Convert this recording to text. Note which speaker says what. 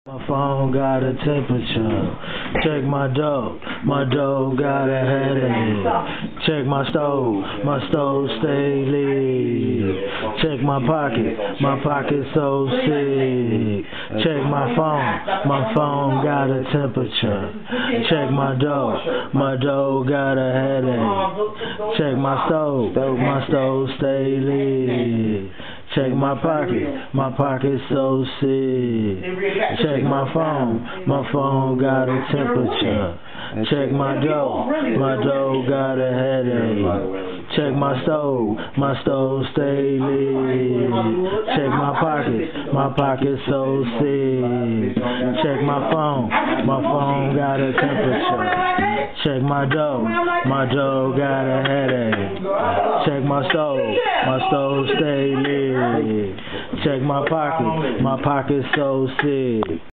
Speaker 1: My phone got a temperature. Check my dough got a headache. Check my stove stay lit. Check my pocket so sick. Check my phone got a temperature. Check my dough got a headache. Check my stove stay lit. Check my pocket so sick. Check my phone got a temperature. Check my dough got a headache. Check my stove stay lit. Check my pocket so sick. Check my phone got a temperature. Check my dough got a headache. Check my stove stay lit. Check my pocket so sick.